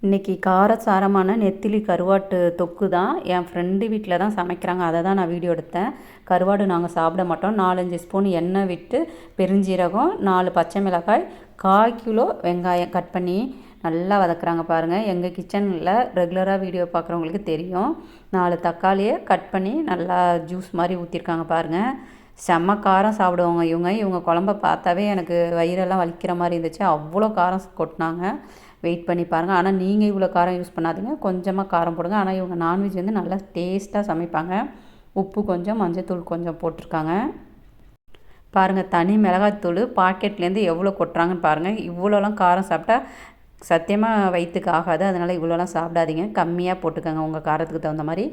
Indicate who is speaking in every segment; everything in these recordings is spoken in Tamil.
Speaker 1: இன்றைக்கி காரசாரமான நெத்திலி கருவாட்டு தொக்கு தான் என் ஃப்ரெண்டு வீட்டில் தான் சமைக்கிறாங்க. அதை தான் நான் வீடியோ எடுத்தேன். கருவாடு நாங்கள் சாப்பிட மாட்டோம். 4-5 ஸ்பூன் எண்ணெய் விட்டு பெருஞ்சீரகம், 4 பச்சை மிளகாய், 1/4 கிலோ வெங்காயம் கட் பண்ணி நல்லா வதக்குறாங்க பாருங்கள். எங்கள் கிச்சனில் ரெகுலராக வீடியோ பார்க்குறவங்களுக்கு தெரியும். 4 தக்காளியை கட் பண்ணி நல்லா ஜூஸ் மாதிரி ஊற்றிருக்காங்க பாருங்கள். செம்ம காரம் சாப்பிடுவாங்க இவங்க குழம்ப பார்த்தாவே எனக்கு வயிறெல்லாம் வலிக்கிற மாதிரி இருந்துச்சு. அவ்வளோ காரம் கொட்டினாங்க. வெயிட் பண்ணி பாருங்கள். ஆனால் நீங்கள் இவ்வளோ காரம் யூஸ் பண்ணாதீங்க, கொஞ்சமாக காரம் போடுங்க. ஆனால் இவங்க நான்வெஜ் வந்து நல்லா டேஸ்ட்டாக சமைப்பாங்க. உப்பு கொஞ்சம், மஞ்சத்தூள் கொஞ்சம் போட்டிருக்காங்க பாருங்கள். தனி மிளகாய்த்தூள் பாக்கெட்லேருந்து எவ்வளோ கொட்டுறாங்கன்னு பாருங்கள். இவ்வளோலாம் காரம் சாப்பிட்டா சத்தியமாக வயிற்றுக்கு ஆகாது. அதனால் இவ்வளோலாம் சாப்பிடாதீங்க, கம்மியாக போட்டுக்கோங்க உங்கள் காரத்துக்கு தகுந்த மாதிரி.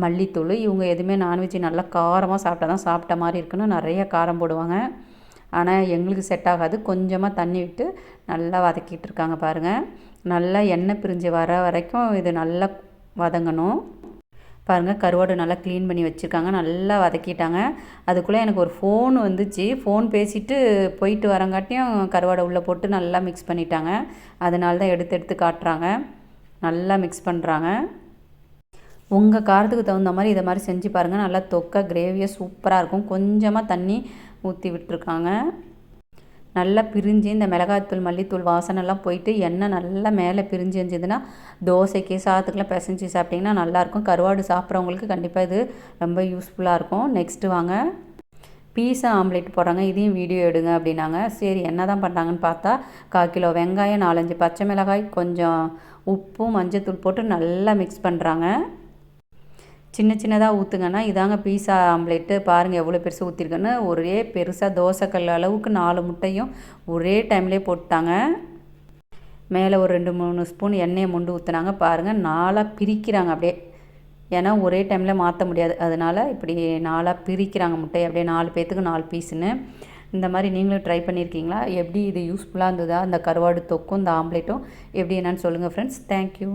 Speaker 1: மல்லித்தூள், இவங்க எதுவுமே நான்வெஜ் நல்லா காரமாக சாப்பிட்டா தான் சாப்பிட்ட மாதிரி இருக்குன்னு நிறைய காரம் போடுவாங்க. ஆனால் எங்களுக்கு செட் ஆகாது. கொஞ்சமாக தண்ணி விட்டு நல்லா வதக்கிட்டு இருக்காங்க பாருங்கள். நல்லா எண்ணெய் பிரிஞ்சு வர வரைக்கும் இது நல்லா வதங்கணும் பாருங்கள். கருவாடு நல்லா க்ளீன் பண்ணி வச்சுருக்காங்க, நல்லா வதக்கிட்டாங்க. அதுக்குள்ளே எனக்கு ஒரு ஃபோன் வந்துச்சு. ஃபோன் பேசிவிட்டு போயிட்டு வரங்காட்டியும் கருவாடை உள்ளே போட்டு நல்லா மிக்ஸ் பண்ணிட்டாங்க. அதனால தான் எடுத்து காட்டுறாங்க. நல்லா மிக்ஸ் பண்ணுறாங்க. உங்கள் காரத்துக்கு தகுந்த மாதிரி இதை மாதிரி செஞ்சு பாருங்கள். நல்லா தொக்கை கிரேவியாக சூப்பராக இருக்கும். கொஞ்சமாக தண்ணி ஊற்றி விட்டுருக்காங்க. நல்லா பிரிஞ்சு இந்த மிளகாய்த்தூள், மல்லித்தூள் வாசனைலாம் போயிட்டு எண்ணெய் நல்லா மேலே பிரிஞ்சு இருந்ததுன்னா தோசைக்கு, சாதத்துக்குலாம் பிசைஞ்சு சாப்பிட்டிங்கன்னா நல்லாயிருக்கும். கருவாடு சாப்பிட்றவங்களுக்கு கண்டிப்பாக இது ரொம்ப யூஸ்ஃபுல்லாக இருக்கும். நெக்ஸ்ட்டு வாங்க, பீஸா ஆம்லேட் போடுறாங்க. இதையும் வீடியோ எடுங்க அப்படின்னாங்க. சரி என்ன தான் பண்ணுறாங்கன்னு பார்த்தா 1/4 கிலோ வெங்காயம், 4-5 பச்சை மிளகாய், கொஞ்சம் உப்பும் மஞ்சத்தூள் போட்டு நல்லா மிக்ஸ் பண்ணுறாங்க. சின்னதாக ஊற்றுங்கன்னா இதாங்க பீஸா ஆம்லேட்டு. பாருங்கள் எவ்வளோ பெருசாக ஊற்றிருக்கேன்னு. ஒரே பெருசாக தோசைக்கல் அளவுக்கு 4 முட்டையும் ஒரே டைம்லேயே போட்டாங்க. மேலே ஒரு 2-3 ஸ்பூன் எண்ணெயை மொண்டு ஊற்றுனாங்க பாருங்கள். 4ஆக பிரிக்கிறாங்க அப்படியே. ஏன்னா ஒரே டைமில் மாற்ற முடியாது, அதனால் இப்படி 4ஆக பிரிக்கிறாங்க முட்டையை. அப்படியே 4 பேர்த்துக்கு 4 பீஸுன்னு. இந்த மாதிரி நீங்களும் ட்ரை பண்ணியிருக்கீங்களா? எப்படி இது யூஸ்ஃபுல்லாக இருந்ததா? இந்த கருவாடு தொக்கும் இந்த ஆம்லேட்டும் எப்படி என்னன்னு சொல்லுங்கள் ஃப்ரெண்ட்ஸ். தேங்க்யூ.